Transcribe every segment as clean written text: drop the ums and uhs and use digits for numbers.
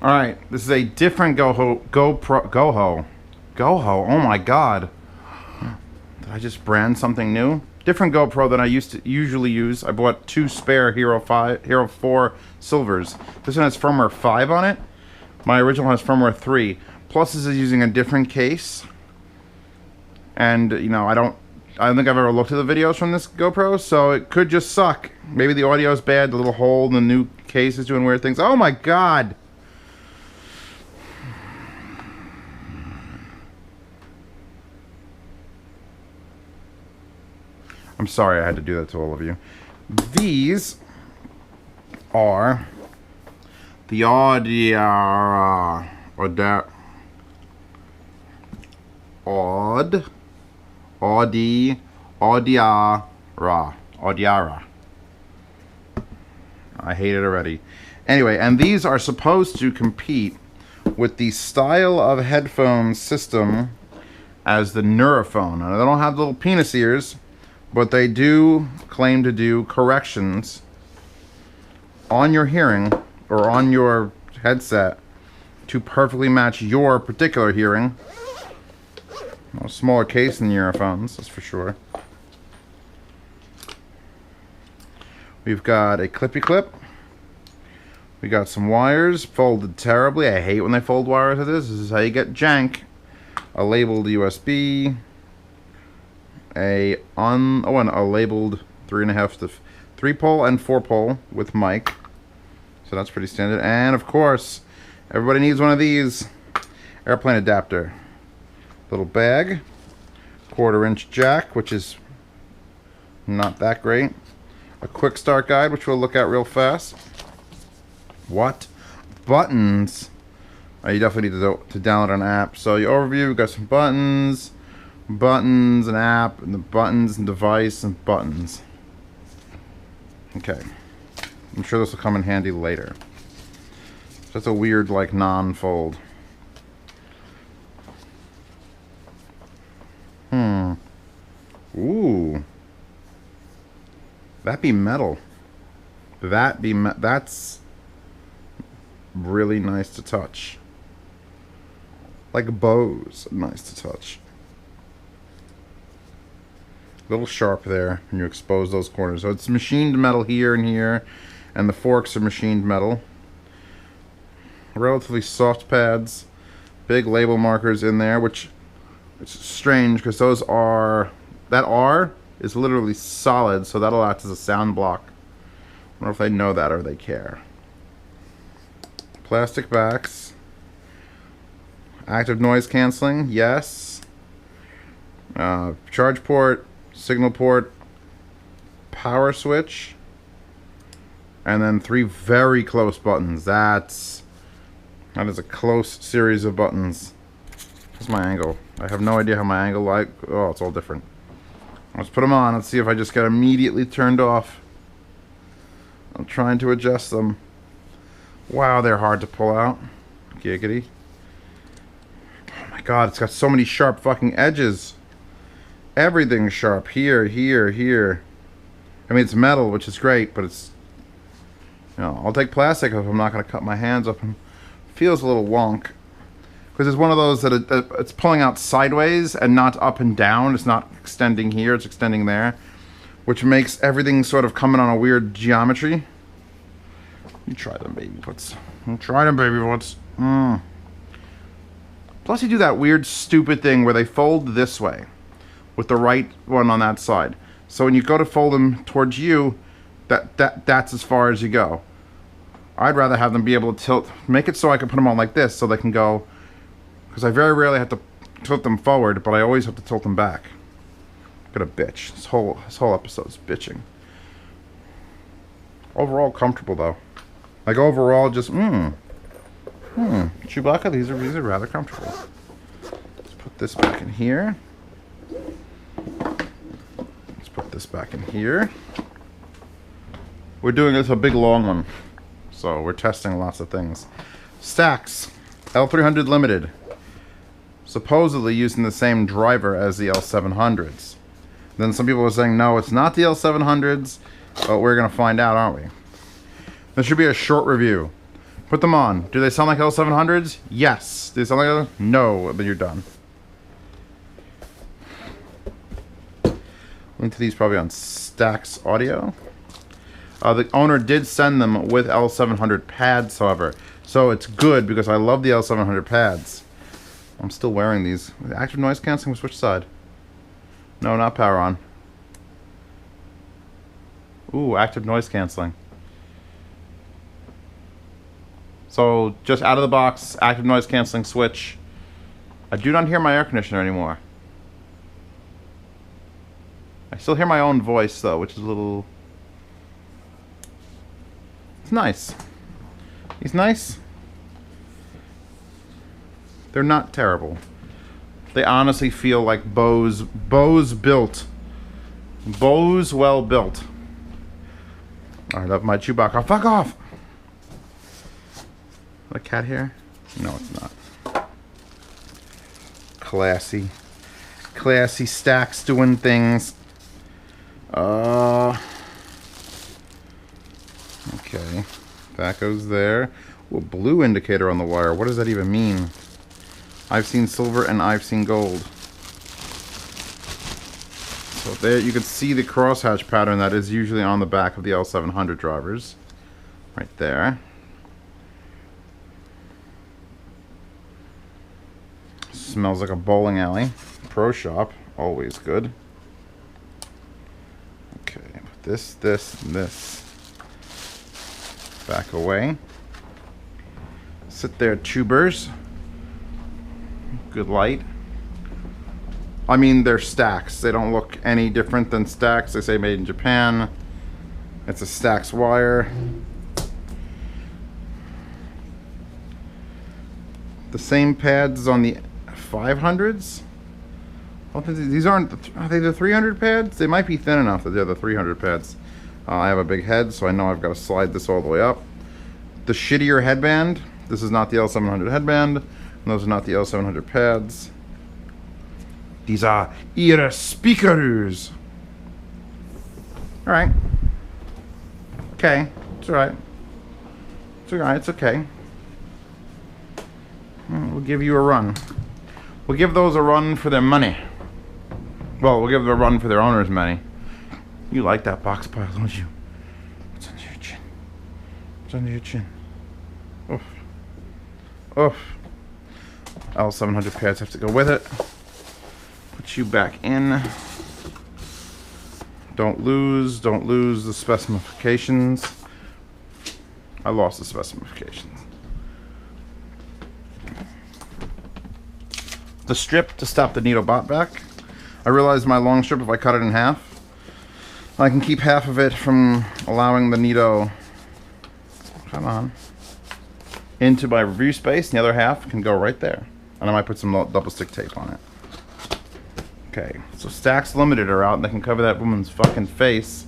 Alright, this is a different GoHo. Oh my god. Did I just brand something new? Different GoPro than I usually use. I bought 2 spare Hero 4 Silvers. This one has firmware 5 on it. My original has firmware 3. Plus this is using a different case. And, you know, I don't think I've ever looked at the videos from this GoPro, so it could just suck. Maybe the audio is bad, the little hole in the new case is doing weird things. Oh my god! I'm sorry I had to do that to all of you. These are the Audiara. I hate it already. Anyway, and these are supposed to compete with the style of headphone system as the Neurophone. Now, they don't have little penis ears, but they do claim to do corrections on your hearing or on your headset to perfectly match your particular hearing. A smaller case than the Neurophones, that's for sure. We've got a clippy clip. We got some wires folded terribly. I hate when they fold wires like this. This is how you get jank. A labeled USB. A labeled 3.5 to 3-pole and 4-pole with mic. So that's pretty standard. And of course, everybody needs one of these. Airplane adapter. Little bag. 1/4-inch jack, which is not that great. A quick start guide, which we'll look at real fast. What? Buttons. Oh, you definitely need to download an app. So your overview, we've got some buttons, an app, and the buttons and device and buttons. Okay. I'm sure this will come in handy later. That's a weird, like, non-fold. Ooh. That be metal. That's really nice to touch. Like bows, nice to touch. A little sharp there when you expose those corners. So it's machined metal here and here, and the forks are machined metal. Relatively soft pads, big label markers in there, which it's strange because those are, that R is literally solid, so that'll act as a sound block. I wonder if they know that or they care. Plastic backs. Active noise canceling, yes. Charge port, signal port, power switch, and then 3 very close buttons. That is a close series of buttons. What's my angle? I have no idea how my angle oh, it's all different. Let's put them on. Let's see if I just get immediately turned off. I'm trying to adjust them. Wow, they're hard to pull out. Giggity. Oh my god, it's got so many sharp fucking edges. Everything's sharp. Here, here, here. I mean, it's metal, which is great, but it's... You know, I'll take plastic if I'm not going to cut my hands up. It feels a little wonk. Because it's one of those that it's pulling out sideways and not up and down. It's not extending here, it's extending there. Which makes everything sort of coming on a weird geometry. You try them, baby butts. You try them, baby butts. Plus you do that weird, stupid thing where they fold this way. With the right one on that side. So when you go to fold them towards you, that's as far as you go. I'd rather have them be able to tilt, make it so I can put them on like this so they can go... Because I very rarely have to tilt them forward, but I always have to tilt them back. Look at a bitch. This whole episode is bitching. Overall comfortable though. Like overall just Chewbacca, these are rather comfortable. Let's put this back in here. Let's put this back in here. We're doing this a big long one. So we're testing lots of things. Stax L300 Limited. Supposedly using the same driver as the L700s. Then some people are saying, no, it's not the L700s, but we're going to find out, aren't we? This should be a short review. Put them on. Do they sound like L700s? Yes. Do they sound like no, then you're done. Link to these probably on Stax Audio. The owner did send them with L700 pads, however. So it's good because I love the L700 pads. I'm still wearing these. Active noise canceling, which side? No, not power on. Ooh, active noise canceling. So just out of the box, active noise canceling switch. I do not hear my air conditioner anymore. I still hear my own voice though, which is a little... It's nice. He's nice. They're not terrible. They honestly feel like Bose built. Bose well built. Alright, up my Chewbacca. Fuck off! A cat hair? No, it's not. Classy. Classy Stax doing things. Okay. That goes there. Ooh, a blue indicator on the wire. What does that even mean? I've seen silver and I've seen gold. So there you can see the crosshatch pattern that is usually on the back of the L700 drivers. Right there. Smells like a bowling alley. Pro shop. Always good. Okay. Put this, and this. Back away. Sit there, tubers. Good light. I mean, they're Stax. They don't look any different than Stax. They say made in Japan. It's a Stax wire. The same pads on the 500s. I don't think these aren't. Are they the 300 pads? They might be thin enough that they're the 300 pads. I have a big head, so I know I've got to slide this all the way up. The shittier headband. This is not the L700 headband. And those are not the L700 pads. These are ear speakers. Alright. Okay. It's alright. It's alright. It's okay. We'll give you a run. We'll give those a run for their money. Well, we'll give them a run for their owner's money. You like that box pile, don't you? What's under your chin? What's under your chin? Oof. Oof. L700 pads have to go with it. Put you back in. Don't lose the specifications. I lost the specifications. The strip to stop the needle bot back. I realized my long strip, if I cut it in half, I can keep half of it from allowing the needle, come on, into my review space, and the other half can go right there. And I might put some double stick tape on it. Okay, so Stax Limited are out and they can cover that woman's fucking face.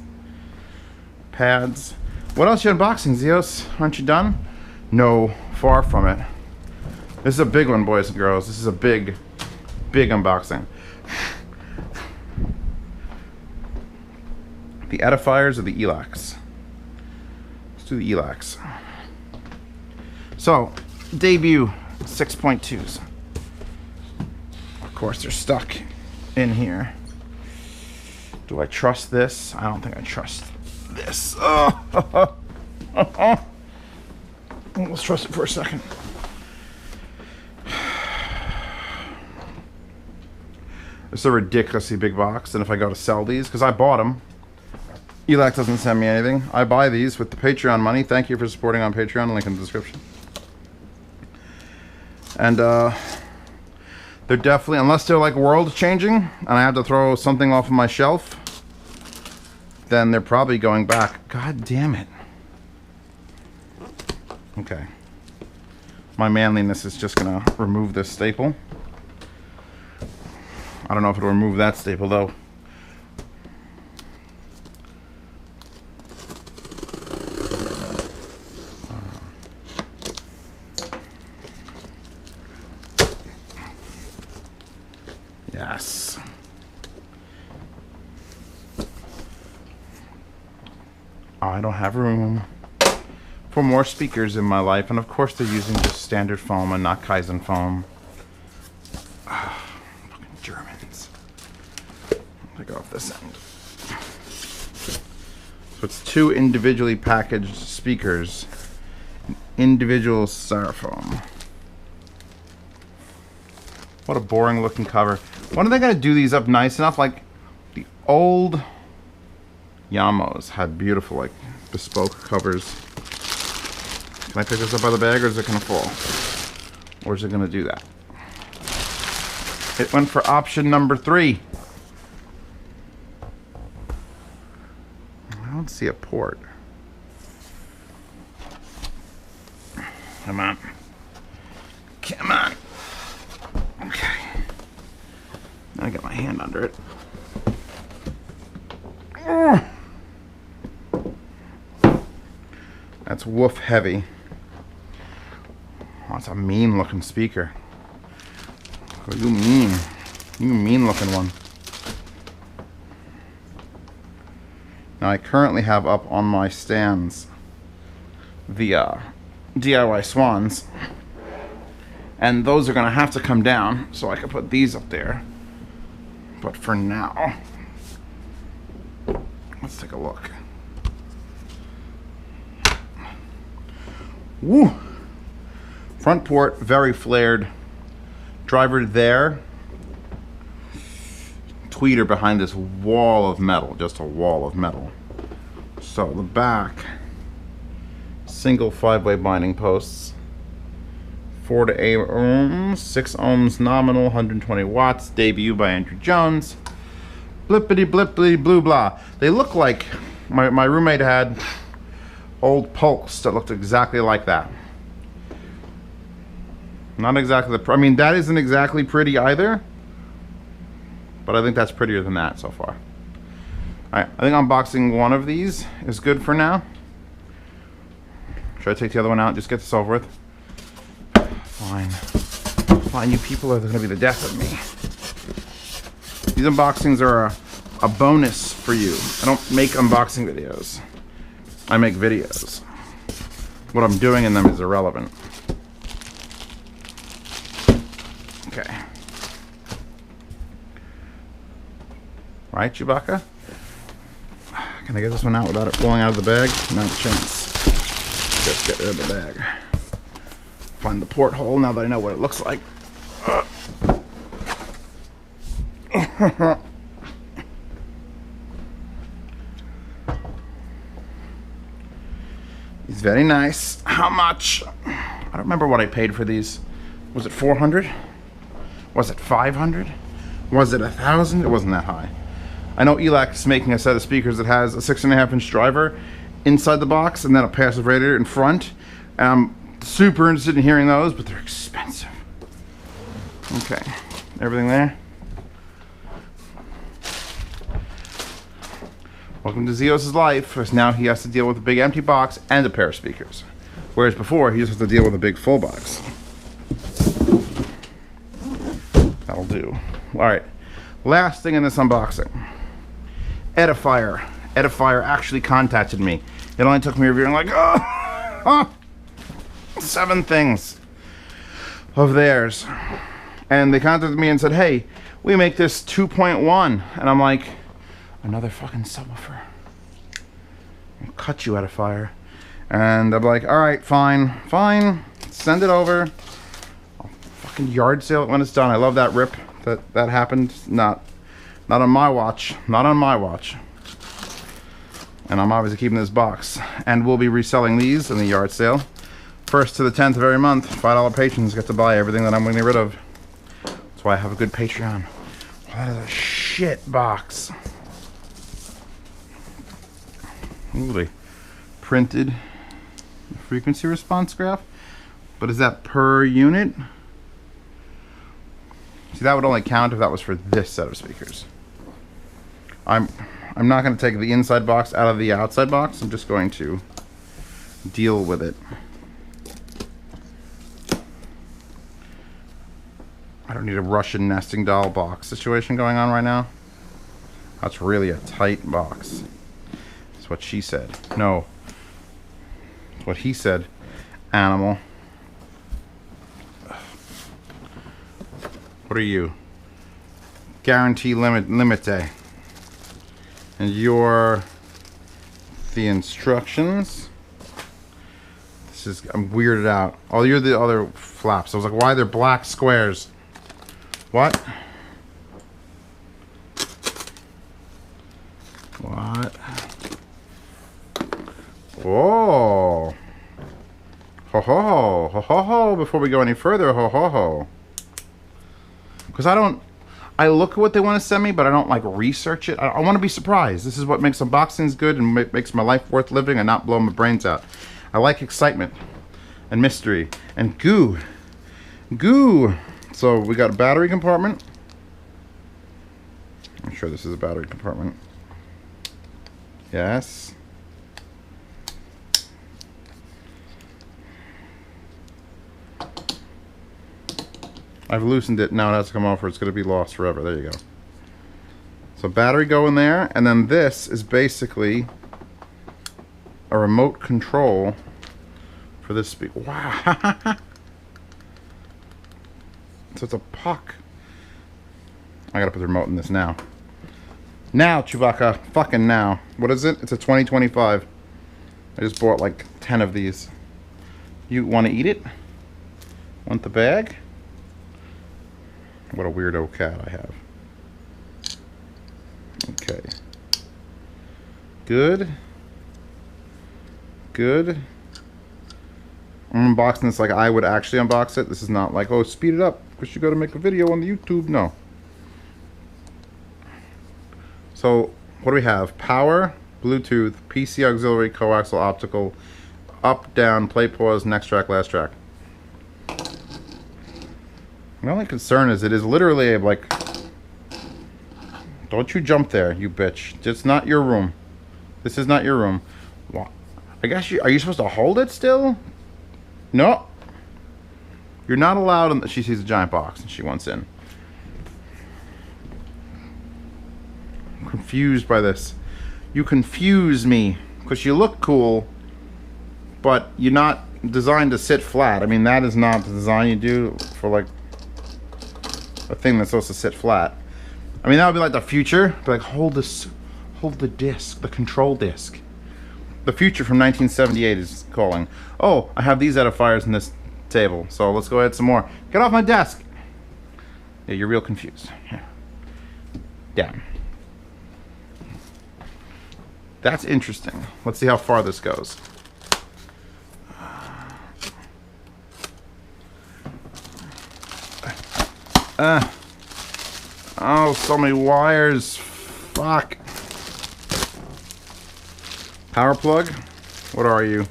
Pads. What else you unboxing, Zeos? Aren't you done? No, far from it. This is a big one, boys and girls. This is a big, big unboxing. The Edifiers or the Elacs? Let's do the Elacs. So, debut 6.2s. Of course, they're stuck in here. Do I trust this? I don't think I trust this. Let's trust it for a second. It's a ridiculously big box, and if I go to sell these, because I bought them, Elac doesn't send me anything. I buy these with the Patreon money. Thank you for supporting on Patreon. Link in the description. And they're definitely, unless they're like world changing, and I have to throw something off of my shelf, then they're probably going back. God damn it. Okay. My manliness is just gonna remove this staple. I don't know if it'll remove that staple though. Yes. I don't have room for more speakers in my life, and of course they're using just standard foam and not Kaizen foam. Fucking Germans. I'll go off this end. So it's 2 individually packaged speakers, individual styrofoam. What a boring looking cover. When are they gonna do these up nice enough? Like the old Yamos had beautiful, like, bespoke covers. Can I pick this up by the bag, or is it gonna fall? Or is it gonna do that? It went for option number 3. I don't see a port. Come on. Come on. Okay. Now I got my hand under it. That's woof heavy. Oh, it's a mean looking speaker. Oh, you mean. You mean looking one. Now I currently have up on my stands the DIY Swans. And those are going to have to come down so I can put these up there. But for now, let's take a look. Woo! Front port, very flared. Driver there. Tweeter behind this wall of metal, just a wall of metal. So the back, single 5-way binding posts. 4 to 8 ohms, 6 ohms nominal, 120 watts, debut by Andrew Jones. Blippity blippity blue blah. They look like, my roommate had old Polks that looked exactly like that. Not exactly I mean, that isn't exactly pretty either, but I think that's prettier than that so far. Alright, I think unboxing one of these is good for now. Should I take the other one out and just get this over with? Fine. Fine, you people are going to be the death of me. These unboxings are a bonus for you. I don't make unboxing videos. I make videos. What I'm doing in them is irrelevant. Okay. Right, Chewbacca? Can I get this one out without it falling out of the bag? Not a chance. Just get rid of the bag. Find the porthole now that I know what it looks like. He's very nice. How much? I don't remember what I paid for these. Was it 400? Was it 500? Was it 1,000? It wasn't that high. I know Elac is making a set of speakers that has a 6.5-inch driver inside the box and then a passive radiator in front. I'm super interested in hearing those, but they're expensive. Okay, everything there? Welcome to Zeos' life, because now he has to deal with a big empty box and a pair of speakers. Whereas before, he just has to deal with a big full box. That'll do. Alright, last thing in this unboxing. Edifier. Edifier actually contacted me. It only took me reviewing like, 7 things of theirs. And they contacted me and said, hey, we make this 2.1. And I'm like, another fucking subwoofer. I'll cut you, Edifier. And I'm like, alright, fine, send it over. I'll fucking yard sale it when it's done. I love that rip that happened. Not on my watch. Not on my watch. And I'm obviously keeping this box. And we'll be reselling these in the yard sale. 1st to the 10th of every month, $5 patrons get to buy everything that I'm going to get rid of. That's why I have a good Patreon. That is a shit box. Ooh, they printed the frequency response graph. But is that per unit? See, that would only count if that was for this set of speakers. I'm not going to take the inside box out of the outside box. I'm just going to deal with it. I don't need a Russian nesting doll box situation going on right now. That's really a tight box. That's what she said. No. what he said. Animal. What are you? Guarantee limite. And you're the instructions. This is, I'm weirded out. Oh, you're the other flaps. I was like, why are there black squares? What? What? Whoa. Ho ho ho. Ho ho ho. Before we go any further, ho ho ho. Because I look at what they want to send me, but I don't like research it. I want to be surprised. This is what makes unboxings good and makes my life worth living and not blow my brains out. I like excitement and mystery and goo. Goo. So we got a battery compartment. I'm sure this is a battery compartment. Yes. I've loosened it. Now it has to come off or it's going to be lost forever. There you go. So battery go in there. And then this is basically a remote control for this speaker. Wow. So it's a puck. I got to put the remote in this now. Now, Chewbacca. Fucking now. What is it? It's a 2025. I just bought like 10 of these. You want to eat it? Want the bag? What a weirdo cat I have. Okay. Good. Good. I'm unboxing this like I would actually unbox it. This is not like, oh, speed it up because you got to make a video on the YouTube. No. So, what do we have? Power, Bluetooth, PC auxiliary, coaxial, optical, up, down, play, pause, next track, last track. My only concern is it is literally a, like, don't you jump there, you bitch. It's not your room. This is not your room. Well, I guess are you supposed to hold it still? No. You're not allowed. She sees a giant box and she wants in. I'm confused by this. You confuse me because you look cool, but you're not designed to sit flat. I mean, that is not the design you do for like a thing that's supposed to sit flat. I mean, that would be like the future. Be like, hold this, hold the disc, the control disc. The future from 1978 is calling. Oh, I have these edifiers in this table, so let's go ahead some more. Get off my desk. Yeah, you're real confused. Yeah. Damn. That's interesting. Let's see how far this goes. Oh, so many wires. Fuck. Power plug? What are you?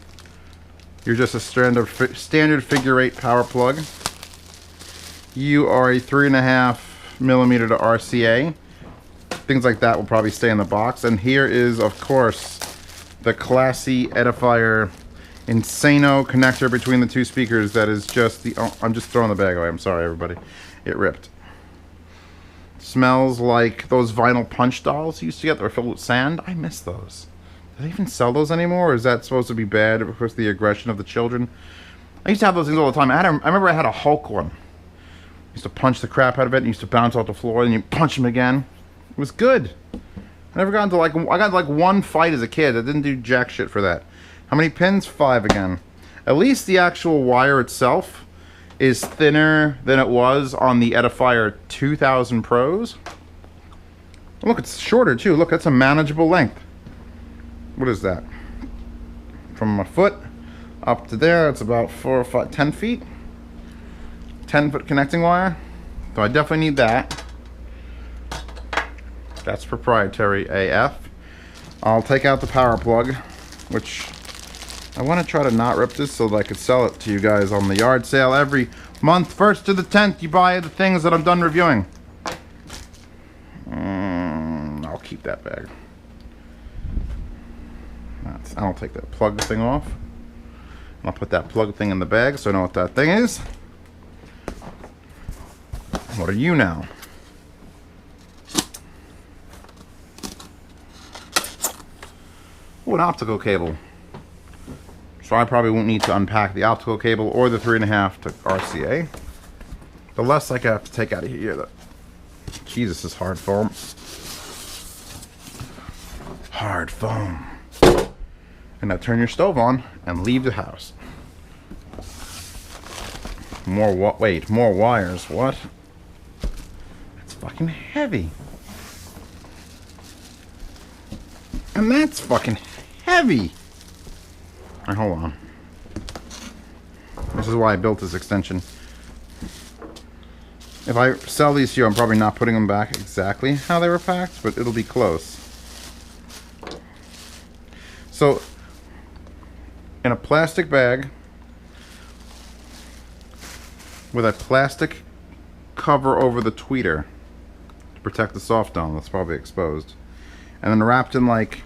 You're just a standard figure 8 power plug. You are a 3.5mm to RCA. Things like that will probably stay in the box. And here is, of course, the classy Edifier Insano connector between the two speakers. That is just the... Oh, I'm just throwing the bag away. I'm sorry, everybody. It ripped. Smells like those vinyl punch dolls you used to get that were filled with sand. I miss those. Do they even sell those anymore? Or is that supposed to be bad because of the aggression of the children? I used to have those things all the time. I remember I had a Hulk one. I used to punch the crap out of it and used to bounce off the floor and you punch him again. It was good. I never got into like... I got into like one fight as a kid. I didn't do jack shit for that. How many pins? 5 again. At least the actual wire itself is thinner than it was on the Edifier 2000 Pros. Look, it's shorter too. Look, that's a manageable length. What is that? From my foot up to there, it's about 4 or 5, 10 feet. 10-foot connecting wire. So I definitely need that. That's proprietary AF. I'll take out the power plug, which I want to try to not rip this so that I could sell it to you guys on the yard sale every month. 1st to the 10th, you buy the things that I'm done reviewing. I'll keep that bag. I'll take that plug thing off. I'll put that plug thing in the bag so I know what that thing is. What are you now? Oh, an optical cable. So I probably won't need to unpack the optical cable or the 3.5 to RCA. The less I have to take out of here, though. Jesus, this is hard foam. Hard foam. And now turn your stove on and leave the house. More wires. What? It's fucking heavy. And that's fucking heavy. Alright, hold on. This is why I built this extension. If I sell these to you, I'm probably not putting them back exactly how they were packed, but it'll be close. So, in a plastic bag with a plastic cover over the tweeter to protect the soft dome that's probably exposed, and then wrapped in like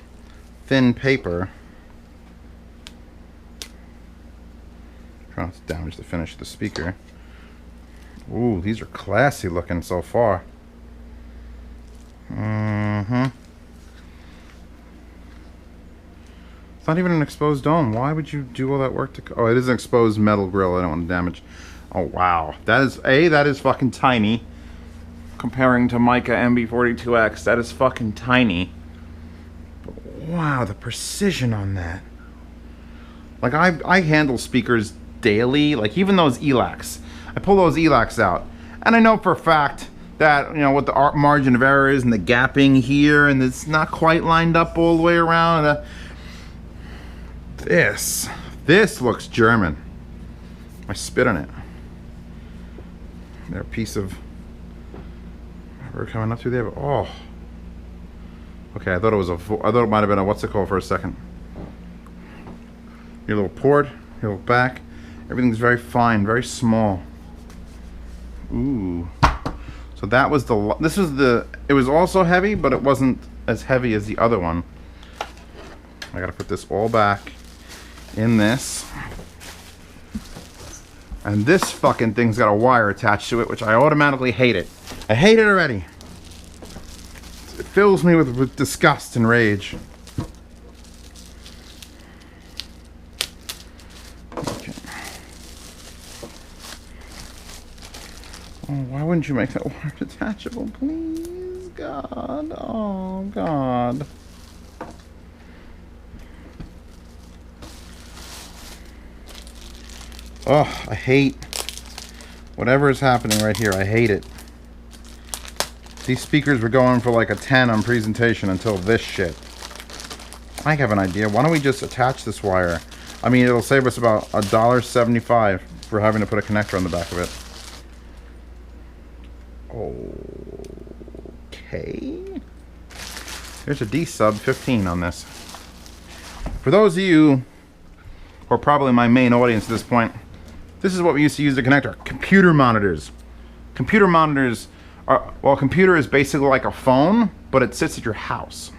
thin paper. Try not to damage the finish of the speaker. Ooh, these are classy looking so far. It's not even an exposed dome. Why would you do all that work to... Oh, it is an exposed metal grill. I don't want to damage. Oh, wow. That is fucking tiny. Comparing to Micca MB42X, that is fucking tiny. But wow, the precision on that. Like, I handle speakers daily. Like, even those Elacs. I pull those Elacs out, and I know for a fact that, you know, what the margin of error is and the gapping here, and it's not quite lined up all the way around. This looks German. I spit on it. There, a piece of rubber coming up through there, but oh. Okay, I thought it might have been a what's it called for a second. Your little port, your little back, everything's very fine, very small. Ooh. So that was it was also heavy, but it wasn't as heavy as the other one. I gotta put this all back in this. And this fucking thing's got a wire attached to it, which I automatically hate it. I hate it already. It fills me with disgust and rage. Oh, why wouldn't you make that wire detachable, please? God. Oh, God. Oh, I hate whatever is happening right here. I hate it. These speakers were going for like a 10 on presentation until this shit. I have an idea. Why don't we just attach this wire? I mean, it'll save us about $1.75 for having to put a connector on the back of it. Okay. There's a D-sub 15 on this. For those of you who are probably my main audience at this point, this is what we used to use to connect our computer monitors. Computer monitors are, well, a computer is basically like a phone, but it sits at your house.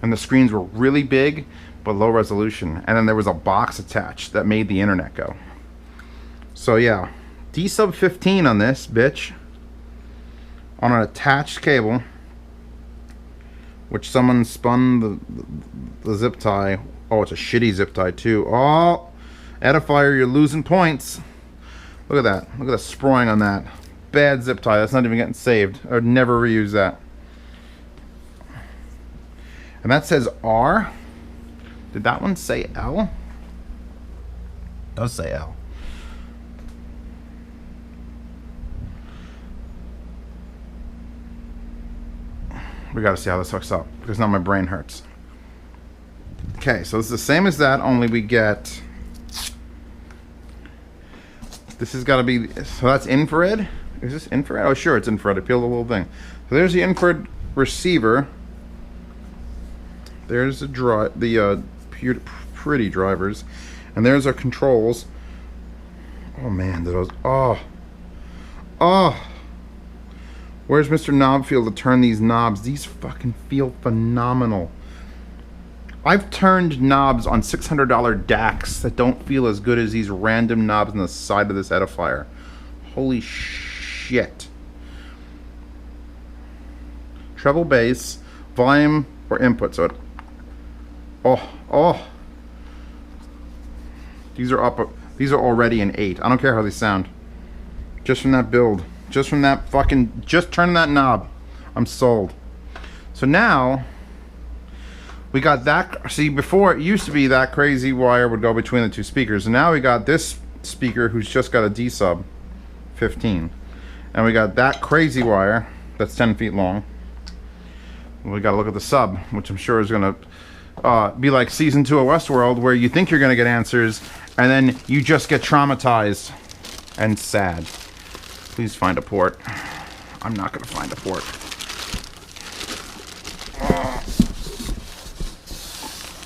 And the screens were really big, but low resolution. And then there was a box attached that made the internet go. So yeah, D-sub 15 on this bitch. On an attached cable, which someone spun the zip tie. Oh, it's a shitty zip tie too. Oh, Edifier, you're losing points. Look at that. Look at the sproing on that. Bad zip tie. That's not even getting saved. I would never reuse that. And that says R. Did that one say L? It does say L. We gotta see how this hooks up, because now my brain hurts. Okay, so it's the same as that, only we get... This has got to be... So that's infrared? Is this infrared? Oh, sure, it's infrared. I peeled the little thing. So there's the infrared receiver. There's the pretty drivers. And there's our controls. Oh, man, those... Oh. Oh. Where's Mr. Knobfield to turn these knobs? These fucking feel phenomenal. I've turned knobs on $600 DACs that don't feel as good as these random knobs on the side of this Edifier. Holy shit. Treble bass, volume, or input. So it... Oh, oh. These are up. These are already an 8. I don't care how they sound. Just from that build. Just from that fucking... Just turning that knob. I'm sold. So now... We got that... See, before it used to be that crazy wire would go between the two speakers. And now we got this speaker who's just got a D-sub 15. And we got that crazy wire that's 10 feet long. We got to look at the sub, which I'm sure is going to be like season 2 of Westworld, where you think you're going to get answers, and then you just get traumatized and sad. Please find a port. I'm not going to find a port.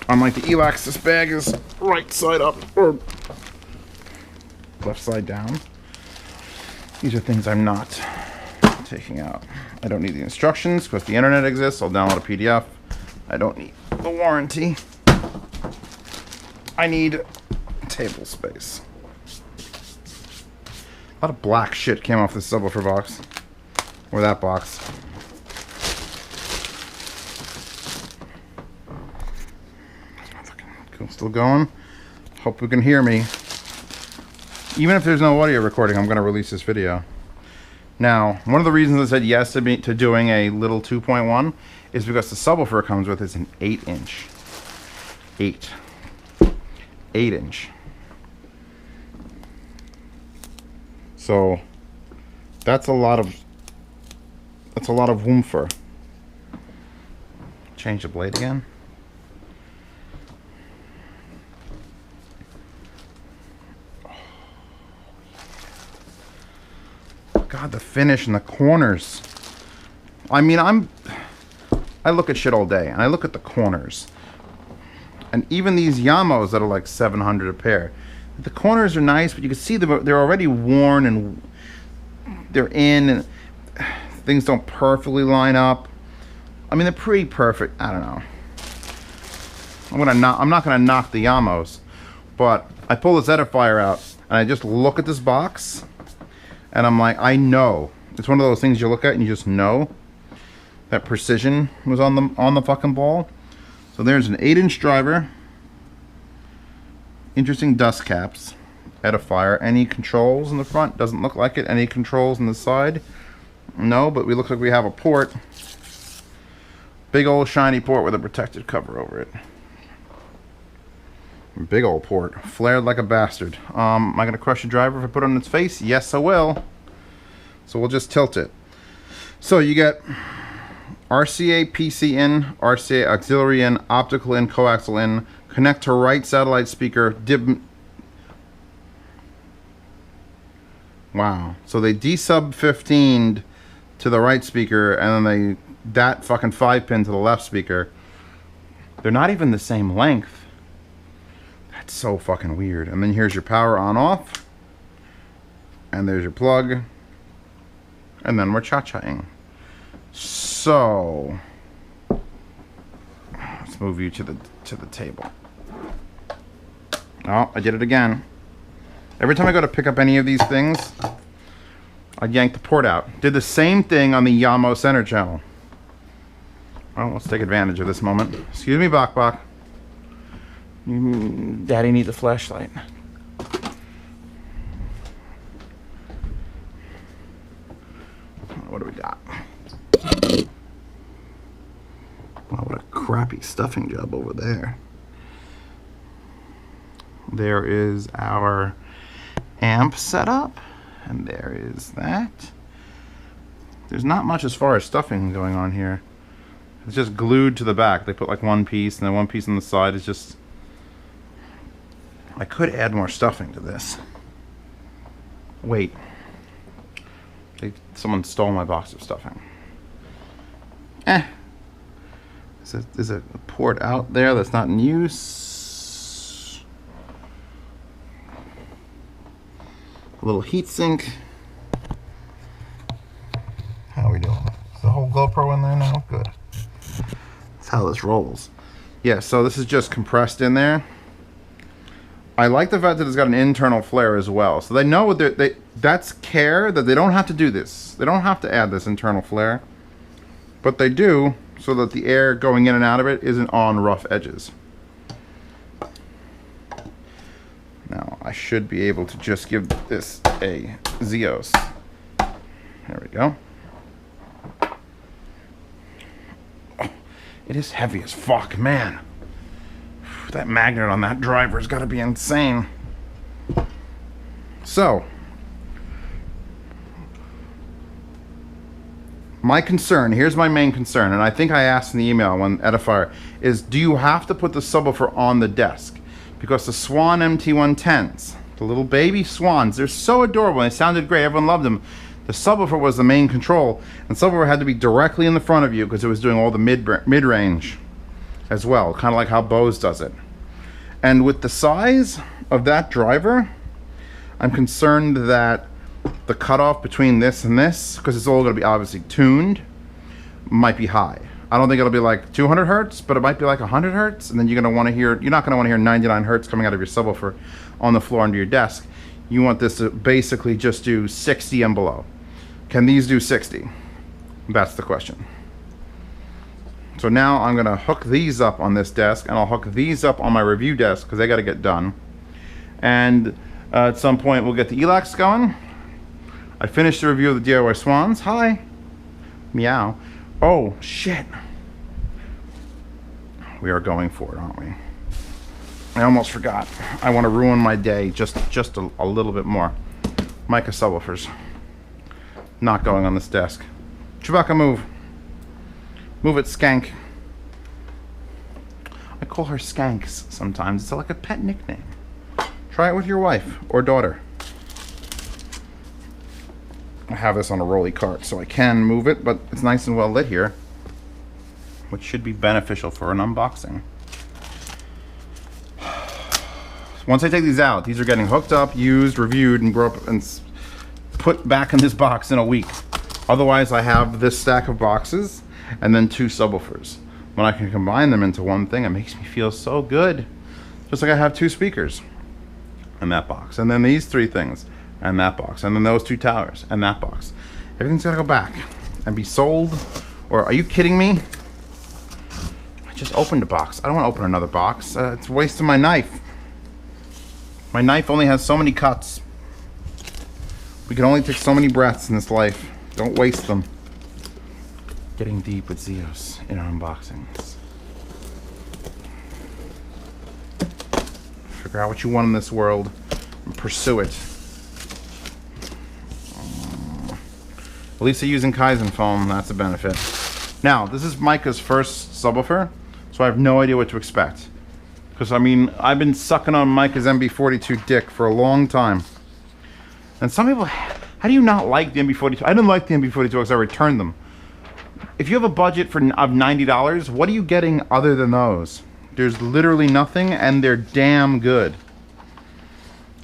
Unlike the Elacs, this bag is right side up or left side down. These are things I'm not taking out. I don't need the instructions because the internet exists. I'll download a PDF. I don't need the warranty. I need table space. A lot of black shit came off this subwoofer box. Or that box. Still going. Hope you can hear me. Even if there's no audio recording, I'm going to release this video. Now, one of the reasons I said yes to doing a little 2.1 is because the subwoofer it comes with is an 8-inch. 8-inch. So that's a lot of woofer. Change the blade again. God, the finish and the corners. I mean, I look at shit all day, and I look at the corners. And even these Yamos that are like $700 a pair, the corners are nice, but you can see they're already worn and they're in, and things don't perfectly line up. I mean, they're pretty perfect. I don't know. I'm not gonna knock the Yamos, but I pull this Edifier out and I just look at this box. And I'm like, I know. It's one of those things you look at and you just know that precision was on the fucking ball. So there's an 8-inch driver. Interesting dust caps. Edifier. Any controls in the front? Doesn't look like it. Any controls on the side? No, but we look like we have a port. Big old shiny port with a protected cover over it. Big old port. Flared like a bastard. Am I going to crush the driver if I put it on its face? Yes, I will. So we'll just tilt it. So you get RCA PC in, RCA auxiliary in, optical in, coaxial in, connect to right satellite speaker, Wow. So they D-sub 15'd to the right speaker, and then that fucking 5-pin to the left speaker. They're not even the same length. That's so fucking weird. And then here's your power on off. And there's your plug. And then we're cha-chaing. So let's move you to the table. Oh, I did it again. Every time I go to pick up any of these things, I yank the port out. Did the same thing on the Yamo center channel. Well, let's take advantage of this moment. Excuse me, Bok Bok. Daddy needs a flashlight. What do we got? Wow, what a crappy stuffing job over there. There is our amp setup, and there is that. There's not much as far as stuffing going on here. It's just glued to the back. They put like one piece, and then one piece on the side is just... I could add more stuffing to this. Wait. Someone stole my box of stuffing. There's a port out there that's not in use. A little heat sink. How are we doing? Is the whole GoPro in there now? Good. That's how this rolls. Yeah, so this is just compressed in there. I like the fact that it's got an internal flare as well. So they know what that's care that they don't have to do this. They don't have to add this internal flare. But they do so that the air going in and out of it isn't on rough edges. Now, I should be able to just give this a Zeos. There we go. Oh, it is heavy as fuck, man. That magnet on that driver's got to be insane. So, my concern, here's my main concern, and I think I asked in the email when Edifier, is do you have to put the subwoofer on the desk? Because the Swan MT110s, the little baby Swans, they're so adorable. They sounded great. Everyone loved them. The subwoofer was the main control, and subwoofer had to be directly in the front of you because it was doing all the mid-range as well, kind of like how Bose does it. And with the size of that driver, I'm concerned that the cutoff between this and this, because it's all going to be obviously tuned, might be high. I don't think it'll be like 200 hertz, but it might be like 100 hertz, and then you're not going to want to hear 99 hertz coming out of your subwoofer on the floor under your desk. You want this to basically just do 60 and below. Can these do 60? That's the question. So now I'm going to hook these up on this desk, and I'll hook these up on my review desk because they got to get done. And at some point we'll get the Elacs going. I finished the review of the DIY Swans. Hi. Meow. Oh, shit. We are going for it, aren't we? I almost forgot. I want to ruin my day just a little bit more. Micca subwoofers. Not going on this desk. Chewbacca, move. Move it, Skank. I call her Skanks sometimes. It's like a pet nickname. Try it with your wife or daughter. I have this on a rolly cart, so I can move it, but it's nice and well lit here, which should be beneficial for an unboxing. Once I take these out, these are getting hooked up, used, reviewed, and put back in this box in a week. Otherwise, I have this stack of boxes and then 2 subwoofers. When I can combine them into one thing, it makes me feel so good. Just like I have 2 speakers in that box, and then these 3 things and that box, and then those 2 towers and that box. Everything's gotta go back and be sold. Or are you kidding me? I just opened a box. I don't want to open another box. It's wasting my knife. My knife only has so many cuts. We can only take so many breaths in this life. Don't waste them. Getting deep with Zeos in our unboxings. Figure out what you want in this world and pursue it. At least they're using Kaizen foam. That's a benefit. Now, this is Micca's first subwoofer, so I have no idea what to expect. Because, I mean, I've been sucking on Micca's MB42 dick for a long time. And some people, how do you not like the MB42? I didn't like the MB42 because I returned them. If you have a budget of $90, what are you getting other than those? There's literally nothing, and they're damn good.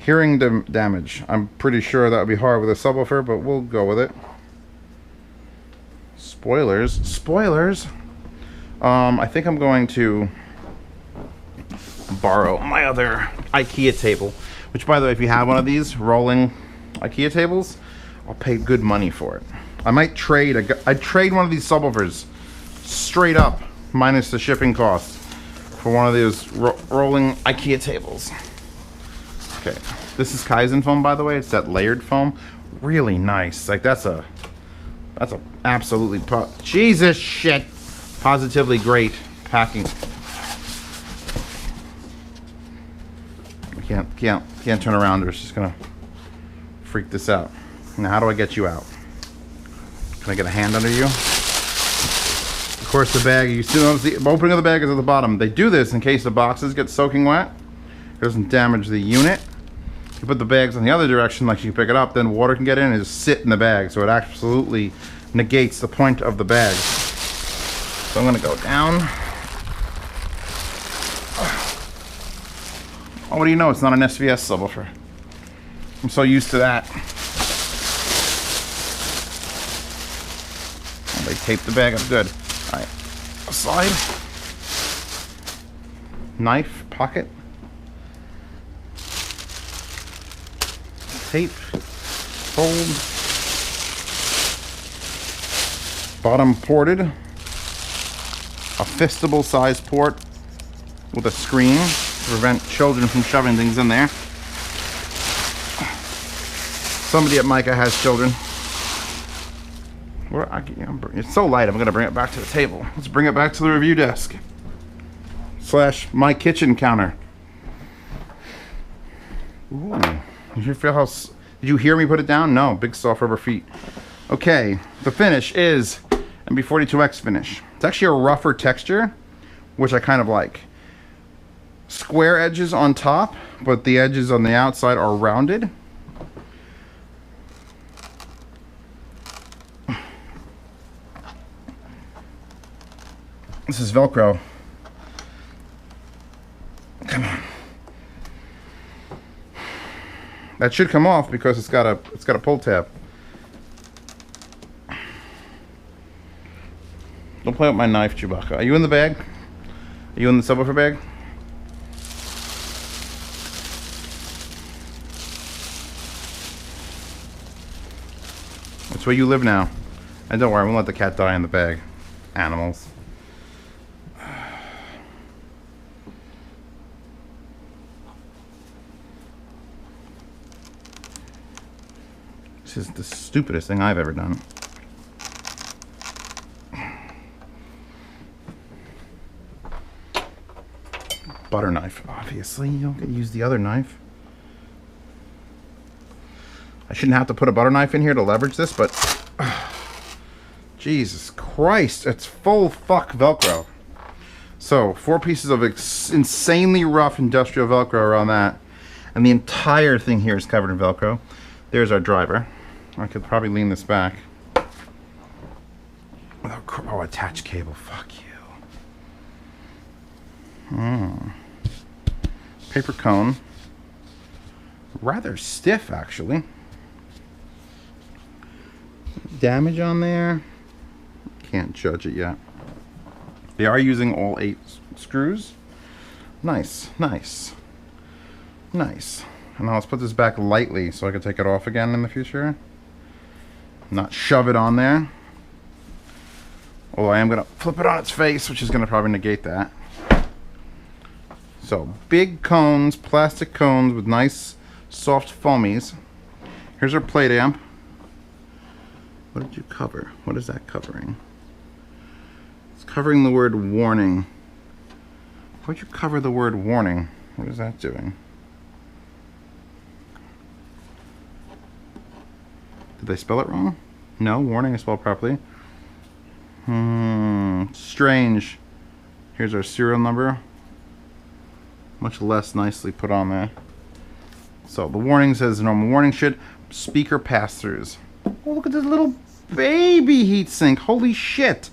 Hearing damage. I'm pretty sure that would be hard with a subwoofer, but we'll go with it. Spoilers. I think I'm going to borrow my other IKEA table, which, by the way, if you have one of these rolling IKEA tables, I'll pay good money for it. I might trade. I'd trade one of these subwoofers straight up, minus the shipping cost, for one of those rolling IKEA tables. Okay, this is Kaizen foam, by the way. It's that layered foam, really nice. Like that's a absolutely Jesus shit, positively great packing. Can't turn around, or it's just gonna freak this out. Now, how do I get you out? Can I get a hand under you? Of course, the bag, you still notice the opening of the bag is at the bottom. They do this in case the boxes get soaking wet. It doesn't damage the unit. If you put the bags in the other direction, like you pick it up, then water can get in and just sit in the bag. So it absolutely negates the point of the bag. So I'm gonna go down. Oh, what do you know? It's not an SVS subwoofer. I'm so used to that. Oh, they taped the bag up good. All right, aside. Knife, pocket. Tape, fold. Bottom ported. A fistable size port with a screen to prevent children from shoving things in there. Somebody at Micca has children. It's so light, I'm going to bring it back to the table. Let's bring it back to the review desk. / my kitchen counter. Ooh. Did you feel how... Did you hear me put it down? No. Big soft rubber feet. Okay. The finish is MB42X finish. It's actually a rougher texture, which I kind of like. Square edges on top, but the edges on the outside are rounded. This is Velcro. Come on. That should come off because it's got a pull tab. Don't play with my knife, Chewbacca. Are you in the bag? Are you in the subwoofer bag? That's where you live now. And don't worry, I won't let the cat die in the bag. Animals. This is the stupidest thing I've ever done. Butter knife, obviously. You don't get to use the other knife. I shouldn't have to put a butter knife in here to leverage this, but Jesus Christ, it's full fuck Velcro. So 4 pieces of insanely rough industrial Velcro around that, and the entire thing here is covered in Velcro. There's our driver. I could probably lean this back. Oh, attached cable. Fuck you. Paper cone. Rather stiff, actually. Damage on there. Can't judge it yet. They are using all 8 screws. Nice, nice, nice. And now let's put this back lightly so I can take it off again in the future. Not shove it on there. Although I am going to flip it on its face, which is going to probably negate that. So, big cones, plastic cones with nice soft foamies. Here's our plate amp. What did you cover? What is that covering? It's covering the word warning. Why'd you cover the word warning? What is that doing? Did they spell it wrong? No, warning is spelled properly. Strange. Here's our serial number. Much less nicely put on there. So the warning says normal warning shit. Speaker pass-throughs. Oh, look at this little baby heatsink. Holy shit.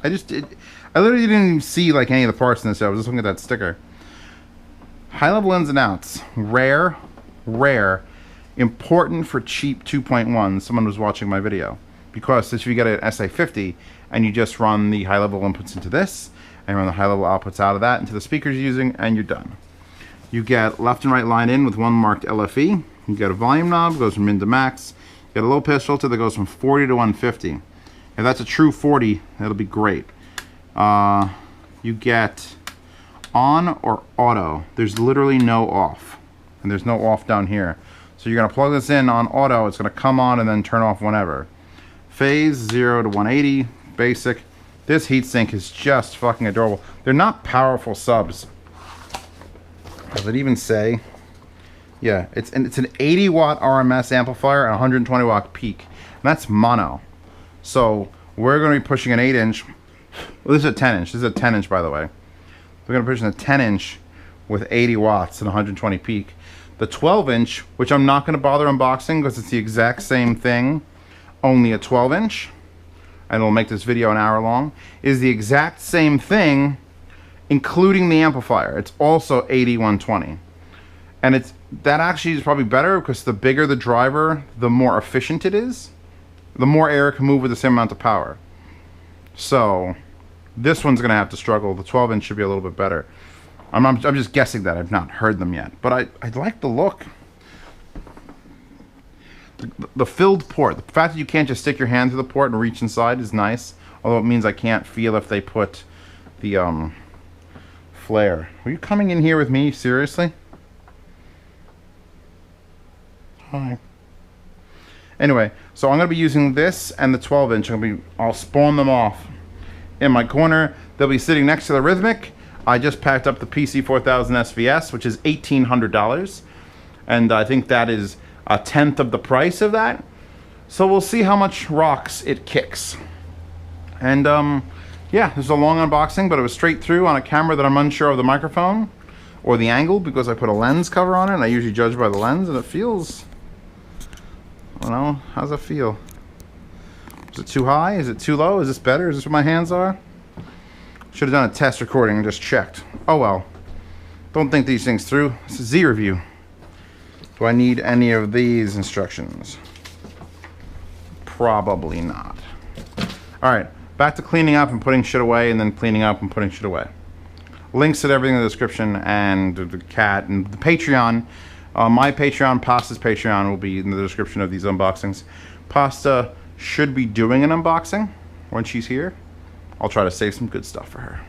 I literally didn't even see like any of the parts in this. I was just looking at that sticker. High-level ins and outs. Rare. Important for cheap 2.1. Someone was watching my video. Because if you get an SA50 and you just run the high-level inputs into this, and run the high-level outputs out of that into the speakers you're using, and you're done. You get left and right line in with one marked LFE. You get a volume knob, goes from min to max. You get a low-pass filter that goes from 40 to 150. If that's a true 40, that'll be great. You get on or auto. There's literally no off. And there's no off down here. So you're going to plug this in on auto. It's going to come on and then turn off whenever. Phase 0 to 180, basic. This heatsink is just fucking adorable. They're not powerful subs. Does it even say? Yeah, it's an 80 watt RMS amplifier and 120 watt peak. And that's mono. So we're going to be pushing an 8-inch. Well, this is a 10-inch. This is a 10-inch, by the way. We're going to push a 10-inch with 80 watts and 120 peak. The 12-inch, which I'm not going to bother unboxing because it's the exact same thing, only a 12-inch, and it'll make this video an hour long, is the exact same thing, including the amplifier. It's also 80-120. And that actually is probably better because the bigger the driver, the more efficient it is. The more air it can move with the same amount of power. So this one's going to have to struggle. The 12-inch should be a little bit better. I'm just guessing that. I've not heard them yet. But I like the look. The filled port. The fact that you can't just stick your hand through the port and reach inside is nice. Although it means I can't feel if they put the flare. Are you coming in here with me? Seriously? Hi. Anyway, so I'm going to be using this and the 12-inch. I'll spawn them off in my corner. They'll be sitting next to the Rhythmic. I just packed up the PC4000 SVS, which is $1,800. And I think that is a tenth of the price of that. So we'll see how much rocks it kicks. And yeah, this is a long unboxing, but it was straight through on a camera that I'm unsure of the microphone or the angle, because I put a lens cover on it, and I usually judge by the lens, and it feels, I don't know, how's it feel? Is it too high? Is it too low? Is this better? Is this what my hands are? Should have done a test recording and just checked. Oh well. Don't think these things through. This is Z review. Do I need any of these instructions? Probably not. Alright, back to cleaning up and putting shit away, and then cleaning up and putting shit away. Links to everything in the description, and the cat, and the Patreon. My Patreon, Pasta's Patreon, will be in the description of these unboxings. Pasta should be doing an unboxing when she's here. I'll try to save some good stuff for her.